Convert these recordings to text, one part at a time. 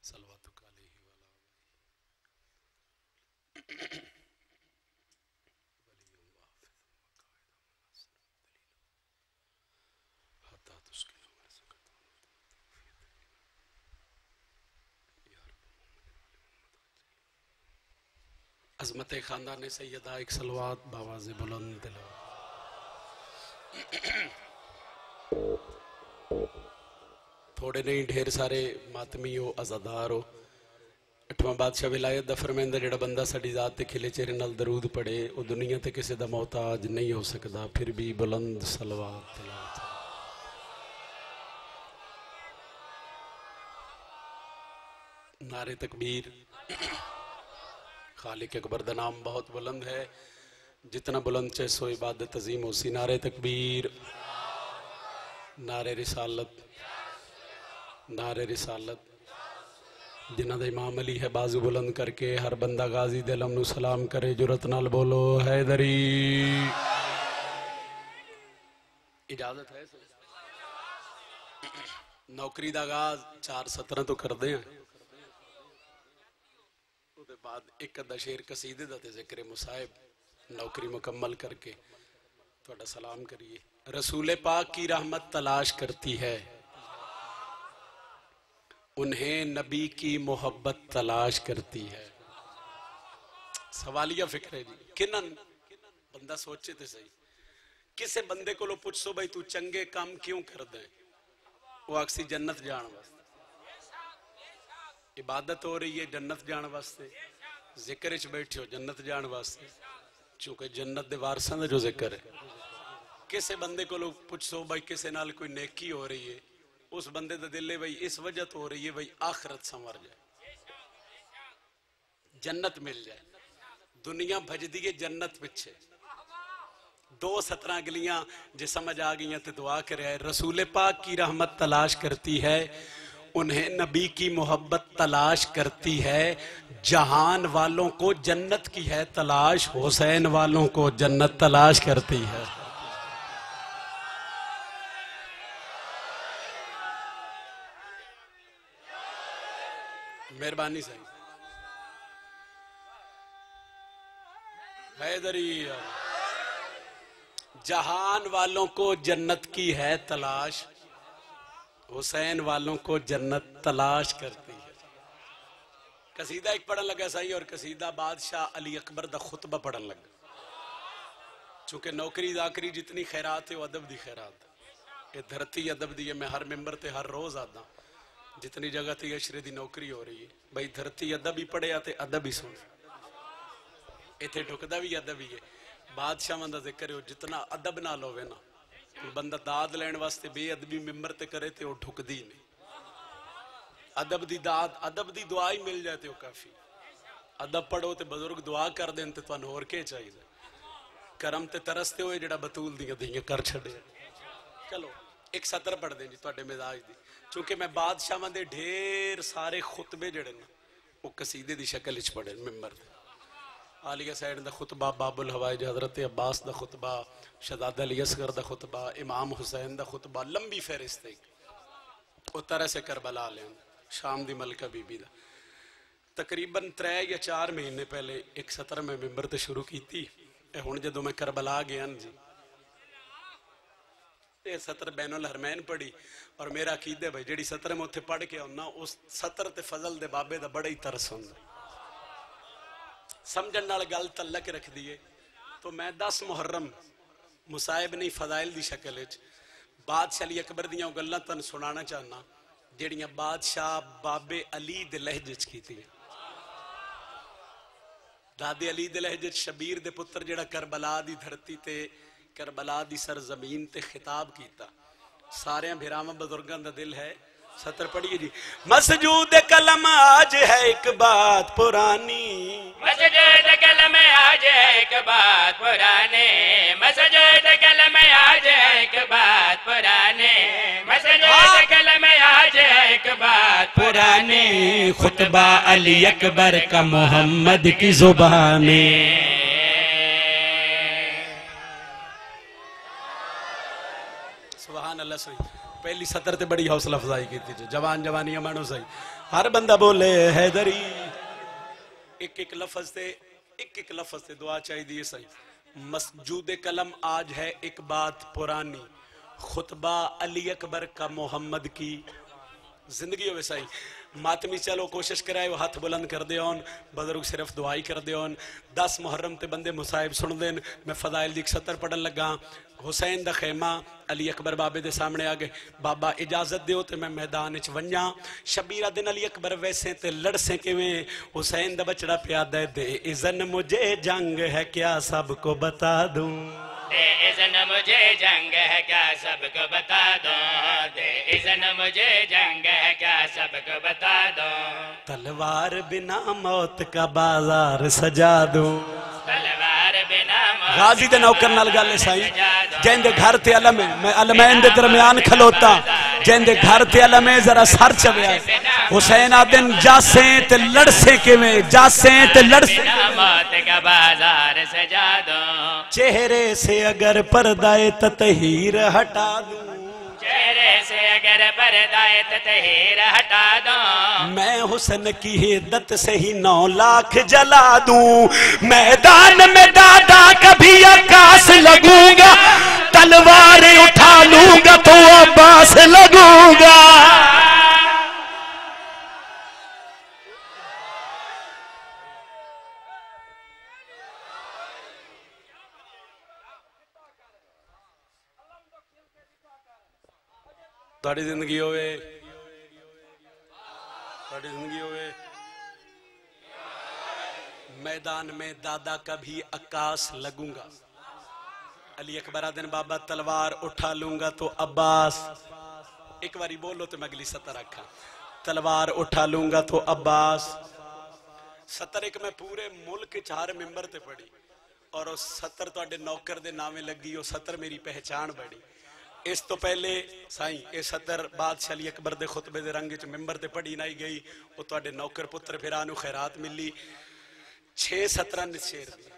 صلواتک علیہ وعلی عظمت خاندان سیدہ ایک صلوات باواز بلند تلاوت۔ تھوڑے نہیں ڈھیر سارے ماتمی ہو عزادار ہو۔ اٹھواں بادشاہ ولایت دا فرمائندہ جڑا بندہ ساڈی ذات تے کھلے چہرے نال درود پڑھے او دنیا تے کسے دا محتاج نہیں ہو سکدا، پھر بھی بلند صلوات تلاوت۔ نعرہ تکبیر۔ خالق اکبر دا نام بہت بلند ہے، جتنا بلند چاہے سو عبادت عظیم ہو سی۔ نعرہ تکبیر، نعرہ رسالت، نعرہ رسالت۔ جنہ دا امام علی ہے بازو بلند کر کے ہر بندہ غازی دلم نو سلام کرے، جرت نال بولو حیدری۔ اجازت ہے نوکری دا آغاز 4:17 تو کر دیں، بعد ایک ادھا شیر قصیدے دا تے ذکر مصائب نوکری مکمل کر کے تھوڑا سلام کریے۔ رسول پاک کی رحمت تلاش کرتی ہے، انہیں نبی کی محبت تلاش کرتی ہے۔ سوالیہ فکر ہے جی، کنن بندہ سوچے تے صحیح، کسے بندے کو لو پوچھ سو بھائی تو چنگے کام کیوں کر دیں، وہ اکسی جنت جان واسطے، عبادت ہو رہی ہے جنت جان واسطے، ذکر اچ بیٹھے ہو جنت جان واسطے، چونکہ جنت دے وارثاں دا جو ذکر ہے۔ کسے بندے کو لوگ پوچھ سو بھائی کسے نال کوئی نیکی ہو رہی ہے، اس بندے دا دل ہے بھائی اس وجہ تو ہو رہی ہے بھائی آخرت سنور جائے، جنت مل جائے۔ دنیا بھج دیئے جنت پچھے، 2:17 اگلیاں جے سمجھ آگئیاں تے دعا کرے آئے۔ رسول پاک کی رحمت تلاش کرتی ہے، انہیں نبی کی محبت تلاش کرتی ہے، جہان والوں کو جنت کی ہے تلاش، حسین والوں کو جنت تلاش کرتی ہے۔ مہربانی صحیح حیدری، جہان والوں کو جنت کی ہے تلاش، حسین والوں کو جنت تلاش کرتی ہے۔ قصیدہ ایک پڑھن لگا صحیح، اور قصیدہ بادشاہ علی اکبر دا خطبہ پڑھن لگا، چونکہ نوکری داکری جتنی خیرات ہے وہ ادب دی خیرات ہے، یہ دھرتی ادب دی ہے۔ میں ہر ممبر تے ہر روز آتا جتنی جگہ تے اشرے دی نوکری ہو رہی ہے، بھائی دھرتی ادب ہی پڑھے آتے ادب ہی سن، ایتھے ڈھکدا بھی ادب ہی ہے۔ بادشاہ مندہ ذکر ہے جتنا ادب نہ لوے نا، بندہ داد لین واسطے بے ادبی ممبر تے کرے تے وہ ڈھک دی نہیں، ادب دی داد ادب دی دعا ہی مل جائے تے وہ کافی۔ ادب پڑھو تے بزرگ دعا کر دیں تے توانوں اور کے چاہیے، کرم تے ترستے ہوئے جڑا بطول دیاں دیاں کر چھڑے۔ چلو ایک سطر پڑھ دیں جی تواڈے مزاج دی، چونکہ میں بادشاہ دے ڈھیر سارے خطبے جڑے نا وہ قصیدے دی شکل وچ پڑھے ممبر تے۔ عالیہ سائیڈ دا خطبہ، باب الحوائج حضرت عباس دا خطبہ، شہزادہ علی اصغر دا خطبہ، امام حسین دا خطبہ، لمبی فہرست ہے۔ وہ طرح سے کربلا لیں شام دی ملکہ بی بی دا تقریباً 3 یا 4 مہینے پہلے ایک سطر میں ممبر تے شروع کی تھی۔ ہن جدوں میں کربلا گیا جی یہ سطر بین الحرمین پڑھی، اور میرا عقیدہ ہے بھائی جڑی سطر میں اتھے پڑھ کے ہونا اس سطر تے فضل دے بابے دا بڑا ہی ترس ہوندا، سمجھن نال گل تعلق رکھ دیئے۔ تو میں 10 محرم مصائب نہیں فضائل دی شکل وچ بادشاہ علی اکبر دیاں گلاں تن سنانا چاہنا جڑیاں بادشاہ بابے علی دے لہجے وچ کیتیاں۔ دادے علی دے لہجے وچ شبیر دے پتر جڑا کربلا دی دھرتی تے کربلا دی سرزمین تے خطاب کیتا، سارے بھراواں بزرگاں دا دل ہے۔ سطر پڑھیے جی۔ مسجود قلم آج ہے ایک بات پرانی، مسجود قلم آج ہے ایک بات پرانی، مسجود قلم آج ہے ایک بات پرانی، مسجود قلم آج ہے ایک بات پرانی، خطبہ علی اکبر کا محمد کی زبانی۔ سبحان اللہ صحیح۔ پہلی سطر تے بڑی حوصلہ افزائی کی تھی جوان جوانیاں مانو صحیح ہر بندہ بولے حیدری ایک ایک لفظ تے دعا چاہی دیئے صحیح مسجود قلم آج ہے ایک بات پرانی خطبہ علی اکبر کا محمد کی زندگی ہوئے صحیح ماتمی چلو کوشش کرائے وہ ہاتھ بلند کر دے ہون بزرگ صرف دعائی کر دے ہون 10 محرم تے بندے مصائب سن دین میں فضائل دی 70 پڑھن لگا حسین دا خیمہ علی اکبر بابے دے سامنے آگے بابا اجازت دیو تے میں میدان اچ ونجا شبیرہ دن علی اکبر ویسے تے لڑ سے کیویں حسین دا بچڑا پیادہ دے اذن مجھے جنگ ہے کیا سب کو بتا دوں دے اذن مجھے جنگ ہے کیا سب کو بتا دوں دے اذن مجھے جنگ ہے کیا سب کو بتا دوں تلوار بنا موت کا بازار سجا دوں تلوار بنا موت غازی دے نوکر نال گالے سائی جن دے گھر تے علم ہے میں علمین دے درمیان کھلوتا جن دے گھر تے علم ہے ذرا سر چویا ہے حسین آدن جاسیں تے لڑسیں کیویں جاسیں تے لڑسیں موت کا بازار سجا دوں چہرے سے اگر پردہ تطہیر ہٹا دوں چہرے سے اگر پردہ تطہیر ہٹا دوں میں حسن کی ہدت سے ہی 9 لاکھ جلا دوں میدان میں دادا کبھی عکاس لگوں گا تلواریں اٹھا لوں گا تو عباس لگوں گا تھوڑی زندگی ہوئے میدان میں دادا کا بھی عکاس لگوں گا علی اکبر دن بابا تلوار اٹھا لوں گا تو عباس ایک باری بولو تو میں اگلی سطر رکھا تلوار اٹھا لوں گا تو عباس سطر ایک میں پورے ملک 4 ممبر تے پڑی اور اس سطر تو اڈے نوکر دے نامے لگی وہ سطر میری پہچان بڑی اس تو پہلے سائیں اے سطر بادشاہ علی اکبر دے خطبے دے رنگ چ ممبر تے پڑھی نائی گئی وہ تو اڈے نوکر پتر پھرانو خیرات ملی 6 سطرہ نشیر دی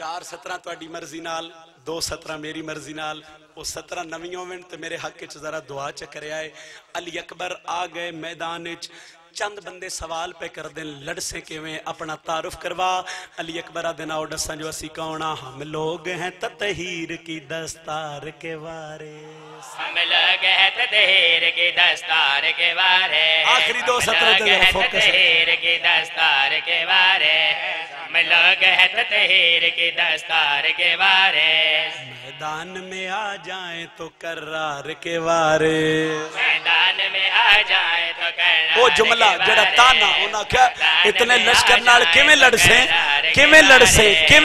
4 سطرہ تو اڈی مرضی نال 2 سطرہ میری مرضی نال وہ 17 نویوں میں تے میرے حق چ ذرا دعا چکرے آئے علی اکبر آ گئے میدان چ چند بندے سوال پہ کر دیں لڑ سے کیویں اپنا تعارف کروا علی اکبر دن آؤ ڈساں جو اسی کونا ہم لوگ ہیں تطہیر کی دستار کے وارث ہم لوگ ہیں تطہیر کی دستار کے وارث آخری 2 سطر تے ذرا فوکس تطہیر کی دستار کے وارث ہم لوگ ہیں تطہیر کی دستار کے وارث میدان میں آ جائیں تو کرار کے وارث میدان میں آ جائیں تو کرار وہ جملہ جڑا تانا ہونا کیا اتنے لشکر نال کیویں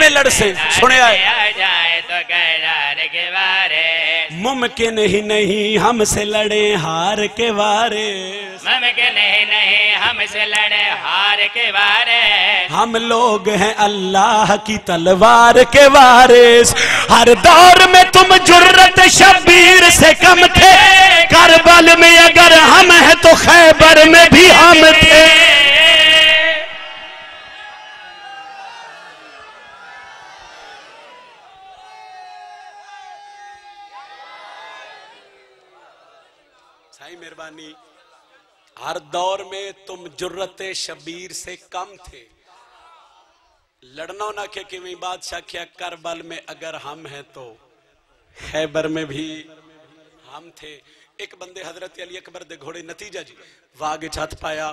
لڑسیں سنے آئے آ جائیں تو کرار کے وارث ممکن ہی نہیں ہم سے لڑے ہار کے وارث ممکن ہی نہیں ہم سے لڑے ہار کے وارث ہم لوگ ہیں اللہ کی تلوار کے وارث ہر دور میں تم جرت شبیر سے کم تھے کربل میں اگر ہم ہیں تو خیبر میں بھی ہم تھے سائی مہربانی ہر دور میں تم جرت شبیر سے کم تھے لڑنا نہ کہ میں بادشاہ کیا کربل میں اگر ہم ہیں تو خیبر میں بھی ہم تھے ایک بندے حضرت علی اکبر دے گھوڑے نتیجہ جی واگے چھت پایا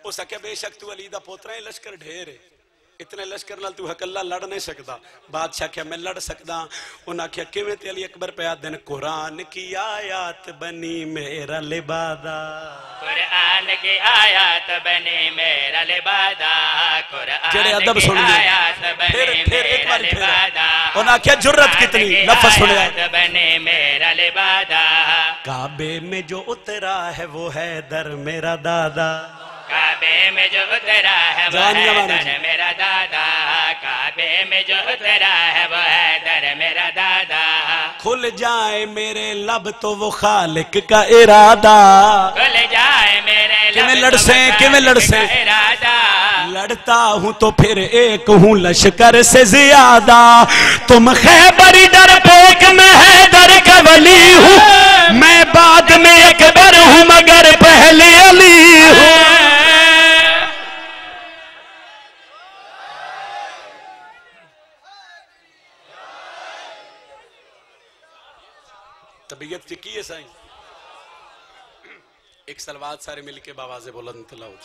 اس کہا بے شک تو علی دا پوترہ ہے لشکر ڈھیر ہے اتنے لشکر نال تو حق اللہ لڑ نہیں سکتا بادشاہ کیا میں لڑ سکتا انہاں کیا کیویں تے علی اکبر پہ آدھن قرآن کی آیات بنی میرا لبادہ قرآن کی آیات بنی میرا لبادہ جڑے قرآن ادب کی سن لیں آیات بنی میرا لبادہ انہاں کیا جرت کتنی لفظ سنے آیات بنی میرا لبادہ کعبے میں جو اترا ہے وہ حیدر میرا دادا کعبے میں جو اترا ہے وہ حیدر میرا دادا کعبے میں جو اترا ہے وہ حیدر میرا دادا کھل جائے میرے لب تو وہ خالق کا ارادہ کھل جائے میرے کیویں لڑسیں ارادہ لڑتا ہوں تو پھر ایک ہوں لشکر سے زیادہ تم خیبری ڈر پوک میں حیدر کا ولی ہوں میں بعد میں اکبر ہوں مگر پہلے علی ہوں. طبیعت کی ہے سائیں. ایک سلوات سارے مل کے باواز بلند تلاوت.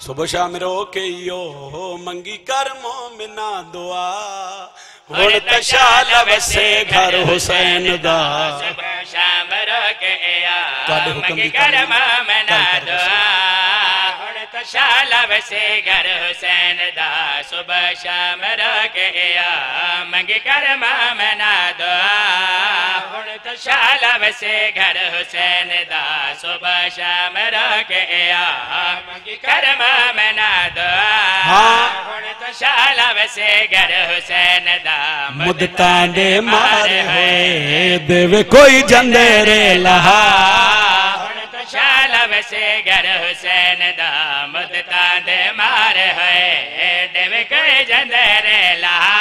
صبح شام رو کے یو منگی کر مومنا دعا ہن تشال وسے گھر حسین دا. صبح شام رو کے منگی کر مومنا دعا ہن تشال وسے گھر حسین دا. صبح شام رو کے منگی کر مومنا دعا ہن تشال وسے گھر حسین دا. صبح شام رو کے منگی کر مومنا دعا ہن تشال وسے گھر حسین دا. مدتاں دے مارے ہوئے دیوے کوئی جندرے لہا ہن تشال وسے گھر حسین دا. مدتاں دے مارے ہوئے دیوے کوئی جندرے لہا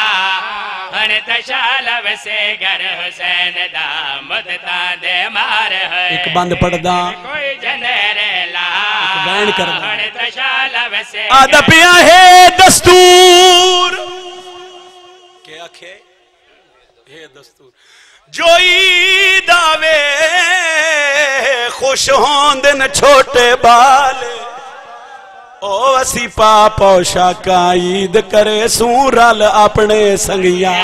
ہن تشال وسے گھر حسین دا. مدتاں دے مارے ہوئے ایک بند پڑھدا کوئی جندرے لہا بین کردا ہن تشال وسے آدھا پیا ہے دستور کیا کھے ہے دستور جو عید آوے خوش ہوندن چھوٹے بالے او اسی پا پوشا کا عید کرے سورال اپنے سنگیاں.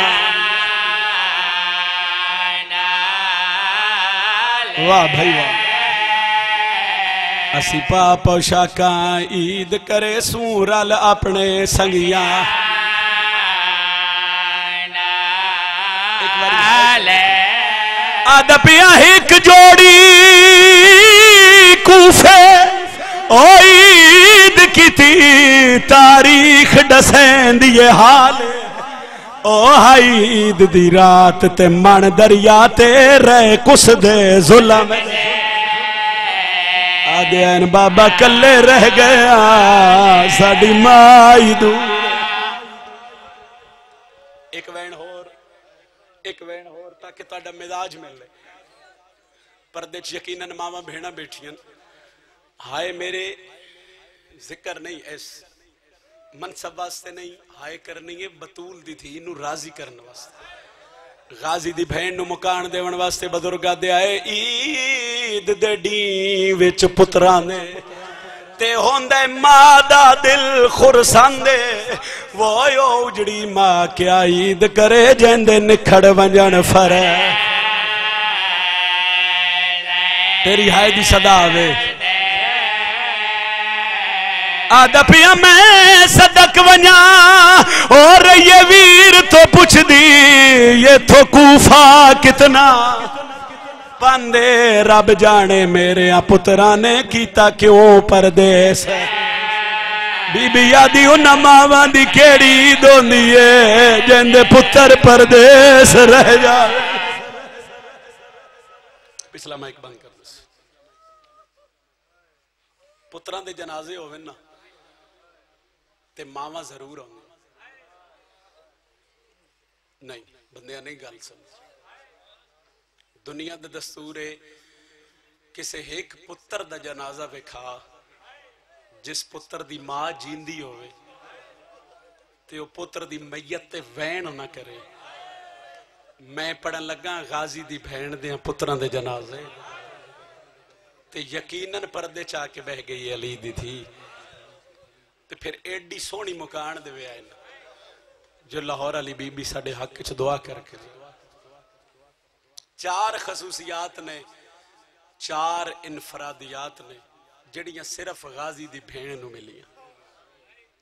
واہ بھائی واہ. اسی پا پوشا کا عید کرے سورال اپنے سنگیاں. آدھا پیا ایک جوڑی کوفے او عید کی تھی تاریخ ڈسین دیئے حال او عید دی رات تے من دریا تے رہے کس دے ظلم. آدھے این بابا کلے رہ گیا ساڑی مائی دور. ایک وین ہور تاکہ تاڑا مزاج ملے. پردے چ یقیناً ماما بھیڑا بیٹھیاں ہائے میرے ذکر نہیں ایس منصب واسطے نہیں ہائے کرنی ہے بطول دی تھی انہوں راضی کرنے واسطے. غازی دی بہن نو مکان دیون واسطے بزرگا دے آئے عید دے ڈین وچ پترانے تے ہوندے ماں دا دل خرساندے وہ اجڑی ماں کیا عید کرے جیندے نکھڑ ونجن فرے. تیری ہائے دی صدا آوے آدھا پیا میں صدق ونیا اور یہ ویر تو پوچھ دی یہ تو کوفہ کتنا پاندے رب جانے میرے پترانے کیتا کیوں پردیس ہے. بی بی یادی انہا ماں دی کیڑی دون دیئے جندے پتر پردیس رہ جائے. پچھلا مائک بند کر دس. پتران دے جنازے ہوئے نا تے ماما ضرور ہوں نہیں بندیاں نہیں گال سمجھ. دنیا دا دستور ہے کسے ایک پتر دا جنازہ وکھا جس پتر دی ماں جیندی ہوئے تے وہ پتر دی میت تے وین نہ کرے. میں پڑھن لگا غازی دی بہن دے پتران دے جنازے تے یقیناً پردے چاہ کے بہ گئی علی دی تھی تے پھر ایڈی سونی مکان دے وے آئے جو لاہور علی بی بی ساڑے حق چھ دعا کر کے. 4 خصوصیات نے 4 انفرادیات نے جڑیاں صرف غازی دی بھین نو ملیاں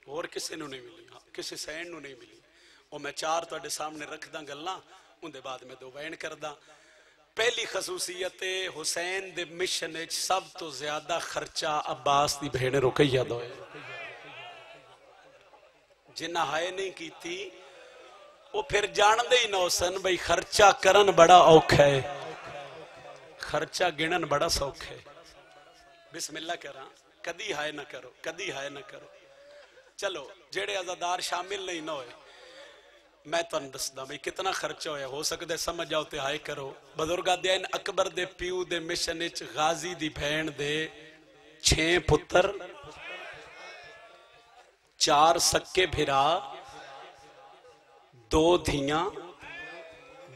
اور کسے نو نہیں ملیاں کسے سین نو نہیں ملی. اور میں 4 تو اڈے سامنے رکھ داں گلنا ان دے بعد میں 2 وین کر داں. پہلی خصوصیت حسین دے مشن سب تو زیادہ خرچہ عباس دی بھین رکیہ دوئے جنہ ہائے نہیں کی تھی وہ پھر جان دے ہی نوسن بھئی خرچہ کرن بڑا اوکھ ہے خرچہ گنن بڑا سوکھ ہے. بسم اللہ کرا کدی ہائے نہ کرو کدی ہائے نہ کرو. چلو جیڑے عزادار شامل نہیں نہ ہوئے میں تو دسدا بھئی کتنا خرچہ ہویا، ہو سکتا ہے سمجھ آؤ تے ہائے کرو۔ بزرگاں دین اکبر دے پیو دے مشن وچ غازی دی بہن دے 6 پتر، 4 سکے بھرا، 2 دھیاں،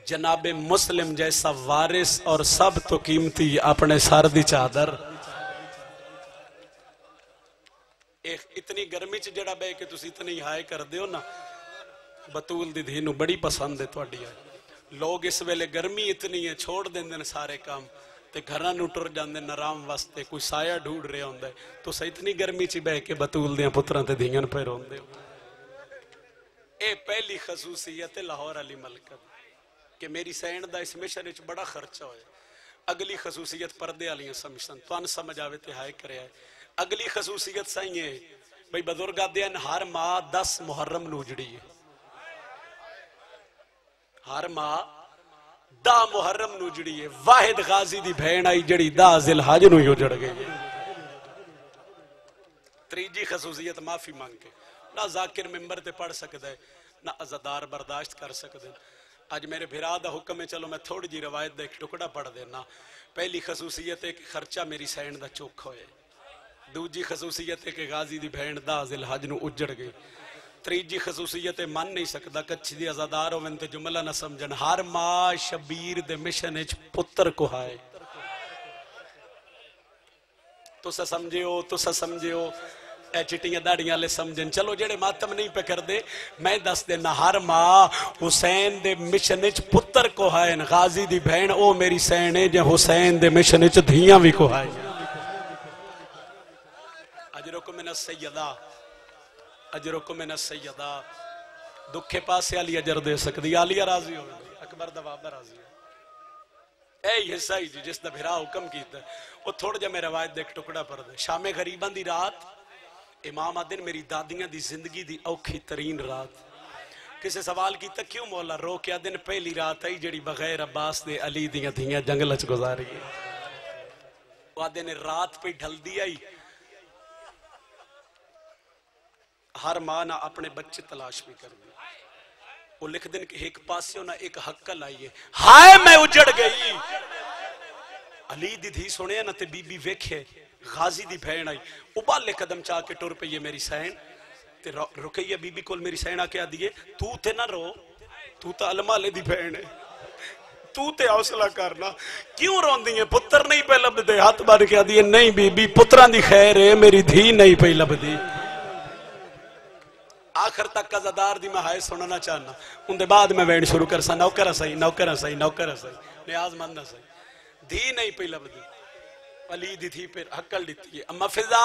جناب مسلم جیسا وارث اور سب تو قیمتی اپنے سر دی چادر۔ اتنی گرمی چ جڑا بے کہ تسی اتنی ہائے کر دیو نا، بطول دی دھی نو بڑی پسند ہے تواڈی۔ لوگ اس ویلے گرمی اتنی ہے چھوڑ دیندے سارے کام تے گھراں نو ٹر جاندے آرام واسطے، کوئی سایہ ڈھونڈ رہا ہوندا ہے، تو سی اتنی گرمی چ بہ کے بطول دیاں پتراں تے دھیاں پہ روندے ہو۔ اے پہلی خصوصیت لاہور علی ملکہ کہ میری سینڈ دا اس مشن وچ بڑا خرچہ ہوئے۔ اگلی خصوصیت پردے والیاں سمجھن توان سمجھ آوے تے ہائے کرے آئے۔ اگلی خصوصیت سائیں ہے بھئی بزرگاں دیاں ہر ماہ 10 محرم نو اجڑی ہے، ہر ماہ 10 محرم نو اجڑی ہے۔ واحد غازی دی بہن آئی جڑی 10 ذی الحج نو ہی اجڑ گئی۔ تریجی خصوصیت معافی مانگ کے، نہ ذاکر ممبر تے پڑھ سکتا ہے نہ عزادار برداشت کر سکتے ہیں۔ آج میرے بھرا دا حکم ہے، چلو میں تھوڑی جی روایت دا ایک ٹکڑا پڑھ دینا۔ پہلی خصوصیت ہے کہ خرچہ میری سینڈ دا چوک ہوئے۔ دوجی خصوصیت ہے کہ غازی دی بہن 10 ذی الحج نو اجڑ گئی۔ تریجی خصوصیت ہے من نہیں سکتا کچھ دی عزادار ہوئے تے جملہ نہ سمجھن، ہر ماں شبیر دے مشن اچ پتر کو ہائے۔ تو سا سمجھے ہو اے چٹیاں داڑیاں لے سمجھن۔ چلو جڑے ماتم نہیں پہ کر دے میں دس دینا، ہر ماں حسین دے مشن اچ پتر کو ہائے، غازی دی بہن او میری سین ہے جے حسین دے مشن اچ دھیاں بھی کو ہائے۔ اجرکم من السیدہ، اجرکم من السیدہ، دکھے پاسے علی اجر دے سکتی، علیہ راضی ہوئے اکبر دوابہ راضی ہوئے۔ اے حصہ ہی جی جس دا بھرا حکم کیتا ہے وہ تھوڑ جا میں روایت دیکھ ٹکڑا پر دے۔ شام غریبان دی رات، امام آدن میری دادیاں دی زندگی دی اوکھی ترین رات۔ کسے سوال کیتا کیوں مولا؟ رو کیا دن پہلی رات آئی جڑی بغیر عباس دے علی دیاں دھیاں جنگل اچ گزاری ہے۔ وہ آدن رات پہ ڈھل دی آئی، ہر ماں نہ اپنے بچے تلاش بھی کر دی۔ وہ لکھ دن کہ ایک پاسیوں نہ ایک حقل آئیے، ہائے میں اجڑ گئی۔ علی دی دھی سنے نا تے بی بی ویکھے غازی دی بہن آئی، ابالے قدم چاہ کے ٹور پہ یہ میری سین تے رکیہ بی بی کول میری سین آ کے آ دیئے، تو تے نہ رو، تو تا علمالے دی بہن ہے، تو تے حوصلہ کرنا، کیوں رون دیئے؟ پتر نہیں پہ لب دے، ہاتھ بار کے آ دیئے نہیں بی بی پتران دی خیر ہے، میری دھی نہیں پہ لب دی۔ آخر تک کا زدار دی میں ہائے سننا چاہنا، ان دے بعد میں وین شروع کرسا، نوکرہ صحیح، نوکرہ صحیح، نوکرہ صحیح، نیاز مندہ صحیح، دھی نہیں پہ لب دی۔ علی دی تھی پھر حقل دیتی ہے، اما فضا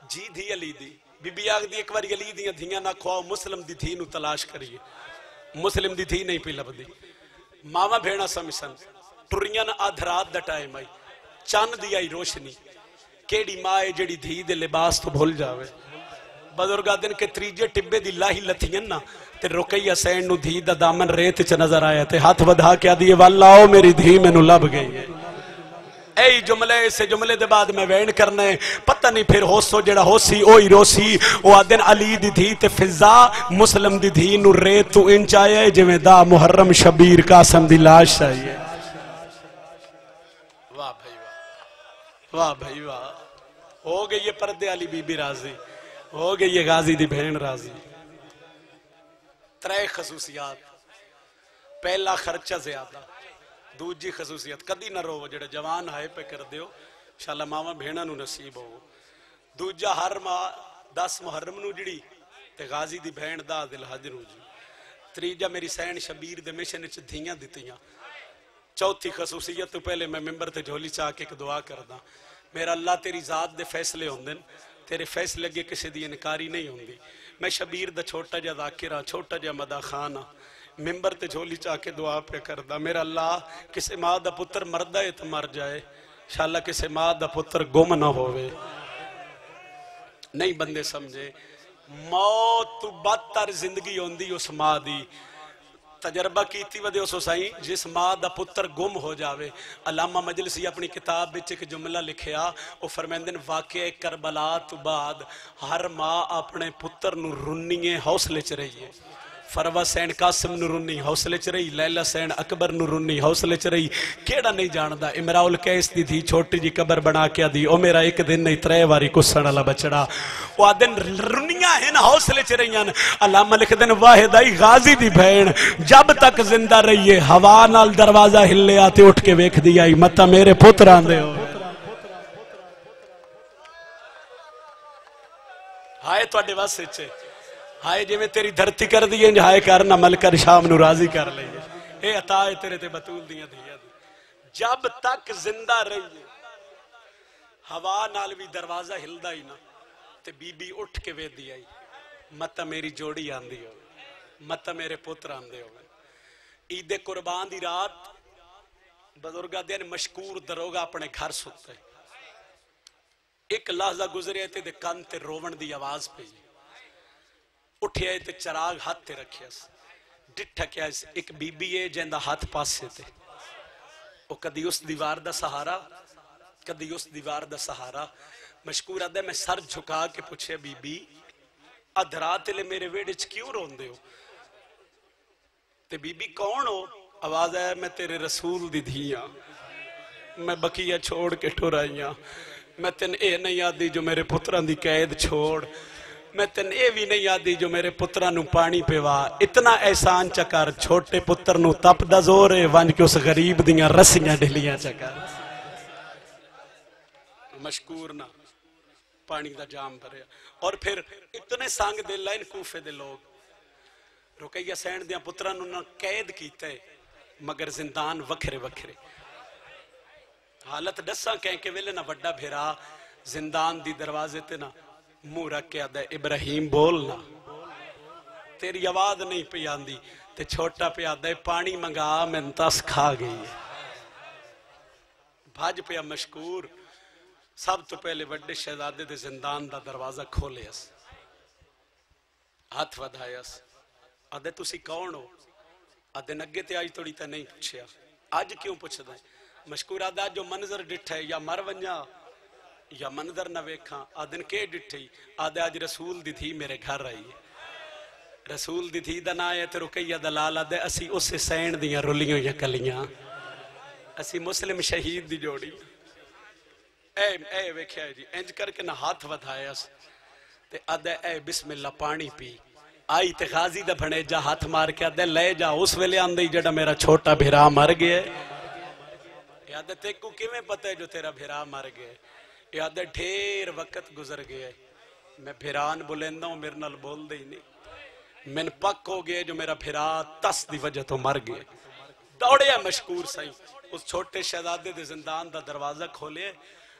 جی دھی علی دی، بی بی آگ دی ایک باری علی دی دھیاں نہ کھواؤ، مسلم دی تھی نو تلاش کریے، مسلم دی تھی نہیں پہ لب دی۔ ماما بھیڑا سمسن ٹریاں نہ آدھرات دا ٹائم آئی، چاند دی آئی روشنی، کیڑی ماں جڑی دھی دے لباس تو بھول جاوے۔ بزرگا دن کے تریجے ٹبے دی لاہی لتھین نا تے رکیہ سین نو دھی دا دامن ریت چ نظر آیا تے ہاتھ بدھا کیا دیئے واللہ میری دھی میں نو لب گئی ہے۔ اے جملے سے جملے دے بعد میں وین کرنے پتہ نہیں پھر ہوسو جڑا ہوسی اوئی روسی او آدن علی دی دھی تے فضا مسلم دی دھی نو ریت تو انچ آیا ہے جویں دا محرم شبیر قاسم دی لاش آئیے۔ واہ بھائی واہ، واہ بھائی واہ، ہو گئی یہ پردے علی بی بی راضی، ہو گئی یہ غازی دی بہن راضی۔ 3 خصوصیات، پہلا خرچہ زیادہ، دوجی خصوصیت کدی نہ رو جڑے جوان ہائے پہ کر دیو انشاءاللہ ماما بھینا نو نصیب ہو۔ دوجا ہر ماہ 10 محرم نو جڑی تے غازی دی بہن 10 ذی الحج نو جی۔ تریجا میری سین شبیر دے مشن وچ دھیاں دتیاں۔ چوتھی خصوصیت تو پہلے میں ممبر تے جھولی چاہ کے ایک دعا کردا، میرا اللہ تیری ذات دے فیصلے ہوندن، تیرے فیصلے لگے کسی دی انکاری نہیں ہوندی۔ میں شبیر دا چھوٹا جا ذاکرہ، چھوٹا جا مدہ خانہ ممبر تے جھولی چاہ کے دعا پہ کردہ، میرا اللہ کسی ماں دا پتر مردہ ہے تو مر جائے، انشاءاللہ کسی ماں دا پتر گم نہ ہوئے۔ نہیں بندے سمجھے موت تو بدتر زندگی ہوندی اس ماں دی، تجربہ کیتی ودے اس سائیں جس ماں دا پتر گم ہو جاوے۔ علامہ مجلسی اپنی کتاب بچ ایک جملہ لکھیا، وہ فرمیندن واقعہ کربلا تو بعد ہر ماں اپنے پتر نو رنیے حوصلے چ رہی ہے۔ فروا سین قاسم نورنی حوصلے چ رہی، لیلا سین اکبر نورنی حوصلے چ رہی، کیڑا نہیں جاندا امراؤل کیس دی تھی چھوٹی جی قبر بنا کے دی او میرا ایک دن نہیں 3 واری کسن والا بچڑا او دن رنیاں ہیں حوصلے چ رہیاں علامہ لکھ دن واحد آئی غازی دی بہن جب تک زندہ رہیے ہوا نال دروازہ ہلیا تے اٹھ کے ویکھ دی آئی متا میرے پتراں دے ہو ہائے تواڈے واسطے ہائے جی میں تیری دھرتی کر دیئے ہائے کرنا ملکر شام نو راضی کر لئیے اے عطا ہے تیرے تے بطول دیاں دیا دی جب تک زندہ رہیے ہوا نال بھی دروازہ ہلدا ہی نا تے بی بی اٹھ کے وے دی آئی متا میری جوڑی آندی ہو متا میرے پتر آندے ہو عید قربان دی رات بزرگا دین مشکور دروگا اپنے گھر سکتے ایک لحظہ گزرے تے دے کان تے روون دی آواز پہ اٹھے تے چراغ ہاتھ تے رکھیا ڈٹھا کیا ایک بی بی ہے جیندہ ہاتھ پاس سے تے وہ کدی اس دیوار دا سہارا کدی اس دیوار دا سہارا مشکور آدھے میں سر جھکا کے پوچھے بی بی ادھرات لے میرے ویڈچ کیوں رون دے ہو تے بی بی کون ہو آواز ہے میں تیرے رسول دی دھیاں میں بقیہ چھوڑ کے ٹورائیاں میں تن اے نہیں آدھی جو میرے پتران دی قید چھوڑ میں تن اے بھی نہیں آدھی جو میرے پتران نو پانی پیوا اتنا احسان چکر چھوٹے پتر نو تپ دا زور ہے وانج کے اس غریب دیاں رسیاں ڈھلیاں چکر مشکور نہ پانی دا جام بھریا اور پھر اتنے سانگ دے لائن کوفے دے لوگ رکیہ سین دیاں پتران نو قید کیتے مگر زندان وکھرے وکھرے حالت ڈساں کہیں کہ ویلے نہ وڈا بھیرا زندان دی دروازے تے نہ منہ رکھ کے آدھے ابراہیم بولنا تیری آواز نہیں پہ آندی تے چھوٹا پہ آدھے پانی منگا میں انتاس کھا گئی ہے بھاج پہ مشکور سب تو پہلے وڈے شہزادے دے زندان دا دروازہ کھولے اس ہاتھ ودھائے اس آدھے تسی کون ہو آدھے نگے تے آج توڑی تے نہیں پوچھیا آج کیوں پوچھ دائیں مشکور آدھا جو منظر ڈٹھے یا مر ونجا یا منظر نہ ویکھاں آدھن کے ڈٹھے آدھے آج رسول دی تھی میرے گھر رہی ہے رسول دی تھی دن آئے تے رکیہ دلال آدھے اسی اس سے سین دیاں رلیوں یا کلیاں اسی مسلم شہید دی جوڑی اے ویکھیا جی انج کر کے نہ ہاتھ ودھایا تے آدھے اے بسم اللہ پانی پی آئی تے غازی دا بھنے جا ہاتھ مار کے آدھے لے جا اس ویلے آندھے جڑا میرا چھوٹا بھیرا مر گئے یادہ تیکو کیویں پتہ ہے جو تیرا بھیرا مر گئے یادہ ڈھیر وقت گزر گئے میں بھیران بولندہ ہوں میرے نال بول دے ہی نہیں من پک ہو گئے جو میرا بھیرا تس دی وجہ تو مر گئے دوڑیا مشکور سائیں اس چھوٹے شہزادے دے زندان دا دروازہ کھولے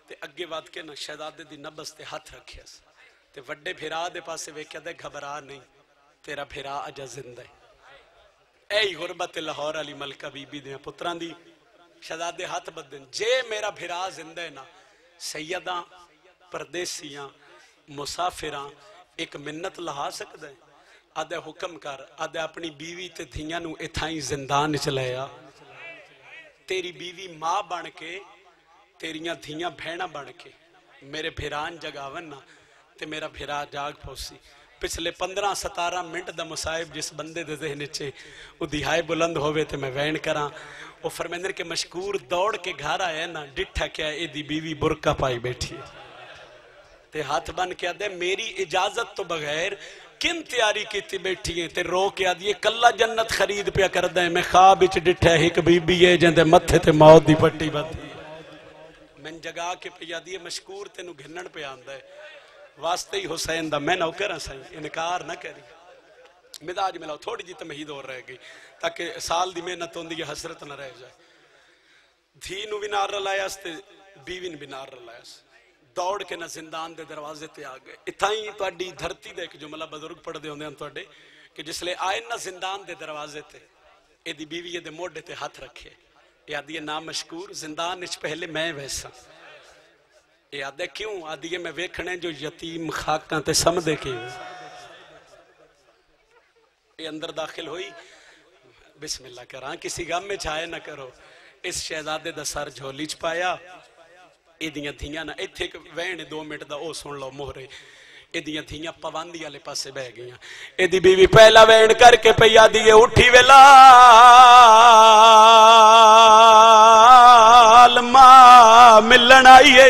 تے اگے بات کے نا شہزادے دی نبس تے ہاتھ رکھے تے وڈے بھیرا دے پاسے ویکھیا دے گھبرا نہیں تیرا بھیرا اجا زندہ ہے اے غربت لاہور علی ملکہ بی بی دے پتران دی شہزادے ہاتھ بدن جے میرا بھیرا زندہ ہے نا سیداں پردیسیاں مسافراں ایک منت لہا سکتا ہے آدھے حکم کر آدھے اپنی بیوی تے دھیاں نو اتھائیں زندان چلایا تیری بیوی ماں بن کے تیریاں دھیاں بھینا بن کے میرے بھیران جگاون نا تے میرا بھیرا جاگ پھوسی پچھلے 15-17 منٹ دا مصائب جس بندے دے ذہن چے وہ دہائے بلند ہوئے تے میں وین کراں وہ فرمیندر کے مشکور دوڑ کے گھر آیا نا ڈٹھا کیا اے دی بیوی برکہ پائی بیٹھی تے ہاتھ بن کیا دے میری اجازت تو بغیر کن تیاری کیتی بیٹھی ہیں تے رو کے آدھئے کلا جنت خرید پیا کر دیں میں خواب اچ ڈٹھا ایک بی بی ہے جن دے متھے تے موت دی پٹی بدھی میں جگا کے پیا دیئے مشکور تے نو گھنن پہ آندہ ہے واسطے ہی حسین دا میں نوکرہ سائیں انکار نہ کری مداج ملاؤ تھوڑی جی تمہید اور رہ گئی تاکہ سال دی محنت ہوندی یہ حسرت نہ رہ جائے دھی نو بھی نار رلایا اس تے بیوی نے بھی نار رلایا اس دوڑ کے نہ زندان دے دروازے تے آگئے اتھائیں تو اڈی دھرتی دے کہ جو ملا بزرگ پڑھ دے ہوندے ہیں تو اڈے کہ جس لے آئے نہ زندان دے دروازے تے اے دی بیوی یہ دے موڑے تے ہاتھ رکھے یہ آدھی نام مشکور زندان اچ پہلے میں ویسا یہ آدھے کیوں آدھی میں ویکھنے جو یتیم خاکاں تے سمدے کے یہ اندر داخل ہوئی بسم اللہ کران کسی غم میں چھائے نہ کرو اس شہزادے دا سر جھولی چ پایا اے دیاں دھیاں نا ایتھے وین 2 منٹ دا او سن لو مہرے ਇਹਦੀਆਂ ਧੀਆਂ ਪਵੰਦੀ ਵਾਲੇ ਪਾਸੇ ਬਹਿ ਗਈਆਂ। ਇਹਦੀ ਬੀਵੀ ਪਹਿਲਾ ਵੈਣ ਕਰਕੇ ਪਈ ਆਦੀ ਏ ਉੱਠੀ ਵੇਲਾ ਮਾਂ ਮਿਲਣ ਆਈ ਏ।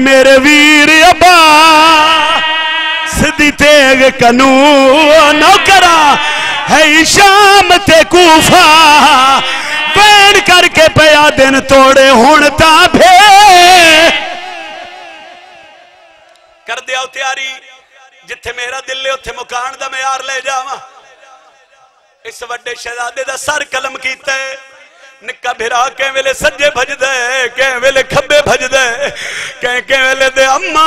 میرے ویر عباس دی تیغ کنو نوکرا ہے شام تے کوفہ بین کر کے پیا دن توڑے ہونتا بھے کر دیا تیاری جتھے میرا دل لے اتھے مکان دا معیار لے جاواں اس وڈے شہزادے دا سر قلم کیتا ہے نکا بھرا کہیں ویلے سجے بھج دے کہیں ویلے کھبے بھج دے کہیں ویلے دے اممہ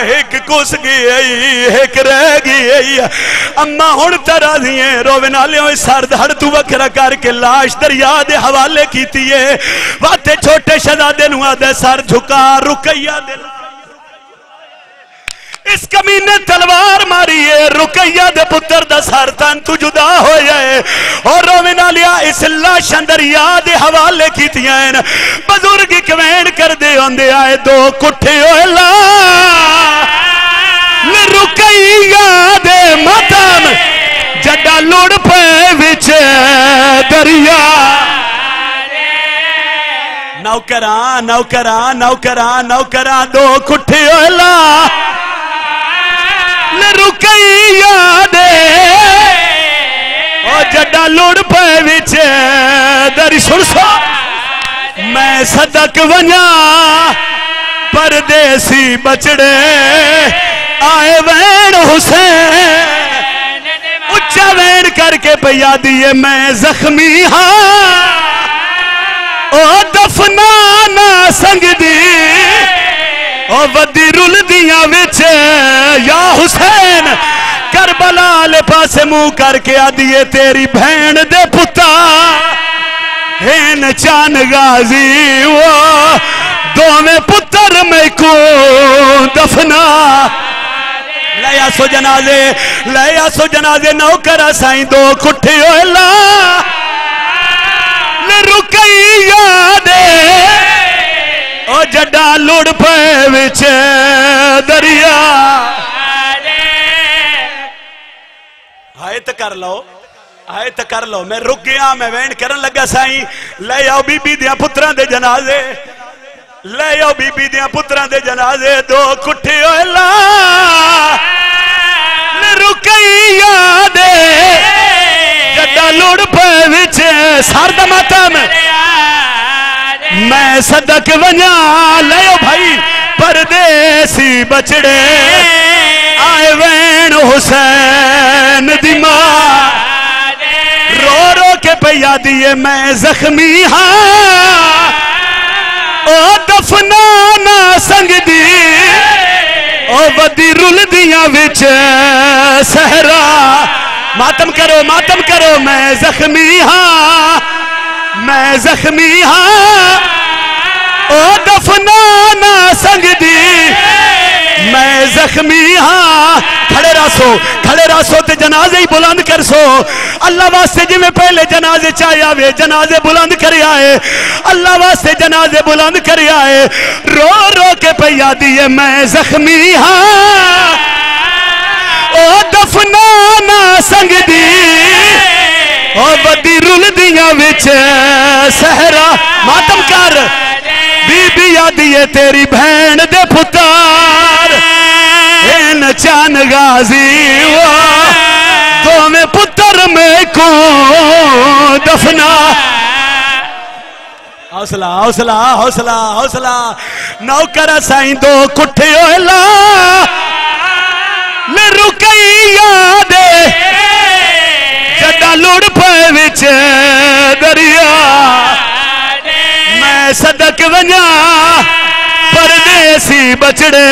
ایک کس گئی ایک رہ گئی اممہ ہون ترازی ہیں روے نالیوں اس سر دھڑ تو وکرہ کر کے لاش دریا دے حوالے کیتی ہے واتے چھوٹے شہزادے نوہ دے سر جھکا رکیہ دے اس کمینے تلوار ماری ہے رکیہ دے پتر دا سر تن تو جدا ہو جائے اور رومنا لیا اس لاشن دریا دے حوالے کی تیین بزرگی کوین کر دے ہوندے آئے دو کٹھے اولا رکیہ دے ماتم جڈا لوڑ پہ وچ دریا نوکران نوکران نوکران نوکران دو کٹھے اولا رکیہ دے او جڈا لوڑ پہ وچ دری سرسو میں صدق ونیا پردیسی بچڑے آئے وین حسین اچھا وین کر کے پیا دیئے میں زخمی ہاں او دفنانا سنگ دی او ودی رول دیاں وچے یا حسین کربلا لے پاسے منہ کر کے آدھیے تیری بہن دے پتا ہین چان غازی وہ دو میں پتر میں کو دفنا لیا سو جنازے نوکر سائیں دو کٹھے اولا لے رکیہ دے او جڈا لوڑ پہ وچ دریا آیت کر لو میں رک گیا میں وین کرن لگا سائیں لے آؤ بی بی دیاں پتران دے جنازے لے آؤ بی بی دیاں پتران دے جنازے دو کٹھے اولا لے رکیہ دے جڈا لوڑ پہ وچ سار دا ماتم میں صدق ونیا لیو بھائی پردیسی بچڑے آئے وین حسین دی ماں رو رو کے پیا دیئے میں زخمی ہاں او دفنانا سنگ دی او ودی رول دیاں وچ سہرا ماتم کرو میں زخمی ہاں میں زخمی ہاں او دفنانا سنگ دی میں زخمی ہاں کھڑے راسو تے جنازے ہی بلند کر سو اللہ واسطے جی میں پہلے جنازے چاہے آوے جنازے بلند کر آئے اللہ واسطے جنازے بلند کر آئے رو رو کے پیا دیئے میں زخمی ہاں او دفنانا سنگ دی او بدی رول دیاں وچ سہرا ماتم کر بی بی آدھیے تیری بہن دے پتار این چان غازی دو میں پتر میں کو دفنا حوصلہ نوکر سائیں دو کٹھے اولا لے رکیہ دے جڈا لوڑ پہ وچ دریا میں صدق ونیا پردیسی بچڑے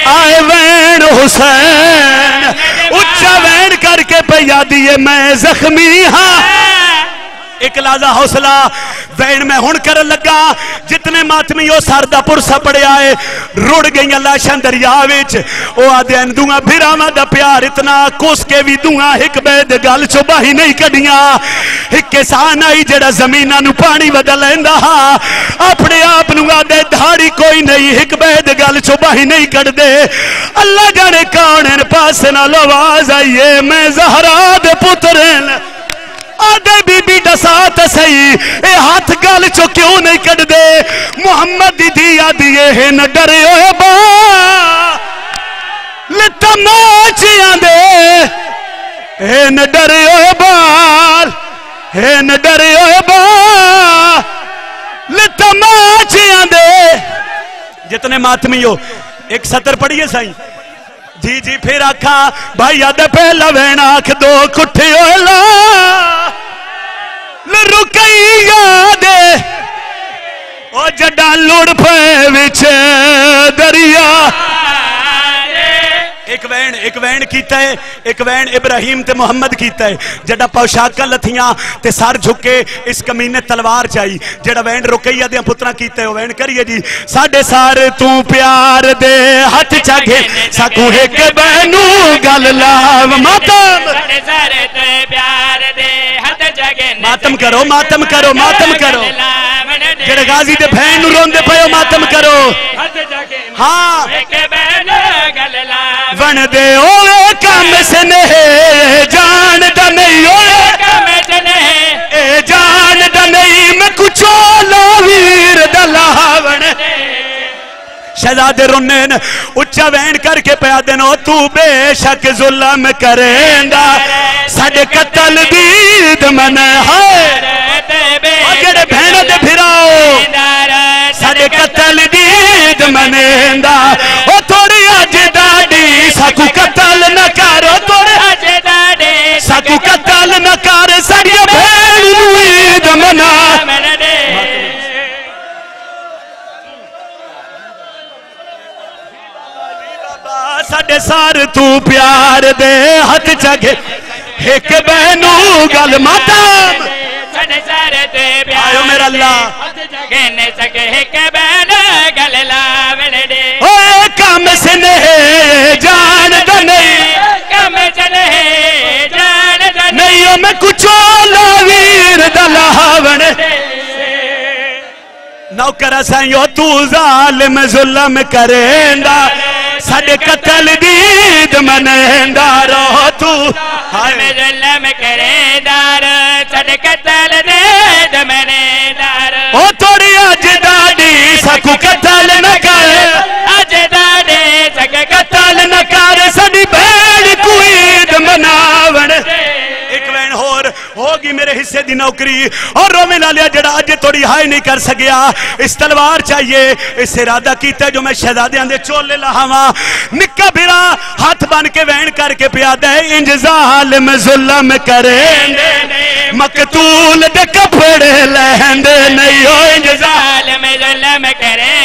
آئے وین حسین اچھا وین کر کے پیا دیئے میں زخمی ہاں ایک لازہ حوصلہ وین میں ہون کر لگا جتنے ماتمی او ساردہ پرسا پڑے آئے روڑ گئی اللہ شندریا ویچ او آدھین دونگا بھیراما دا پیار اتنا کوس کے بھی دونگا ایک بید گل چوبا ہی نہیں کڑیاں ایک کسان آئی جڑا زمینہ نو پانی بدل لیندہ اپنے آپ نو آدھے دھاڑی کوئی نہیں ایک بید گل چوبا ہی نہیں کڑ دے اللہ جانے کانین پاس نہ لواز آئیے میں زہرا دے پترین آدھے بی بی دسا تے سہی اے ہاتھ گل چو کیوں نہیں کٹ دے محمد دی دھی آدھی اے نہ ڈرے ہوئے با لتماچیاں دے اے نہ ڈرے ہوئے بال اے نہ ڈرے ہوئے با لتماچیاں دے جتنے ماتمی ہو ایک سطر پڑھئے سائیں جی جی پھر آکھا بھائی آدھے پہلا وین آکھ دو کٹھے اولا لرکئی یادے او جڈا لوڑ پہ وچ دریا ایک وین کیتا ہے ایک وین ابراہیم تے محمد کیتا ہے جڑا پوشاکاں لتھیاں تے سر جھکے اس کمینے تلوار چاہی جڑا وین رکیہ دے پترا کیتا ہے وہ وین کریے جی ساڑھے سار تو پیار دے ہاتھ چاگے ساکو ایک بینو گل لاو ماتم ساڑھے سار تو پیار دے ہاتھ چاگے ماتم کرو ماتم کرو ماتم کرو جڑے غازی دے بھین رون دے پہو ماتم کرو ہاں ایک بینو گل لاو ون دے اوے کام سے نہیں جان دا نہیں اوے کام سے نہیں اے جان دا نہیں میں کچھو لاویر دا لاون شہزادے رنین اچھا وین کر کے پیادنو تو بے شک ظلم کریندا ساڑھے قتل دید من ہے اگڑے بہنوں دے پھراؤ ساڑھے قتل دید منیندا او تھوڑی آج داڑی ساکو قتل نہ کرو تھوڑی آج داڑی ساکو قتل نہ کر ساڑھے بہنوں عید منا ساڑھے سار تو پیار دے ہاتھ چگے ایک بہنوں گل ماتم ساڑھے سار تے پیار میرا اللہ ہاتھ چگے نے سکے ایک بہنوں گل لاون دے اوے کام سے نہیں جان دا نہیں کام سے نہیں جان دا نہیں میں کچھو لاویر دا لاون دے نوکر سائیو تو ظالم ظلم کریندا ساڑھے قتل دید منیندا رو تو ہمیں ظلم کریندا ساڑھے قتل دید منیندا او توڑی آج داڑی ساکو قتل نہ کر آج داڑی ساکو قتل نہ کر ساڑھی بین کوئید مناون ایک وین ہوگی میرے حصے دی نوکری اور رومے لالیا جڑا آج توڑی ہائی نہیں کر سکیا اس تلوار چاہیے اس ارادہ کیتا ہے جو میں شہزادے اندے چولے لہاما نکا بھیرا ہاتھ بان کے وین کر کے پیادہ ہے انج ظالم ظلم کریں مقتول دے کپڑے لہندے نہیں ہو انج ظالم ظلم کریں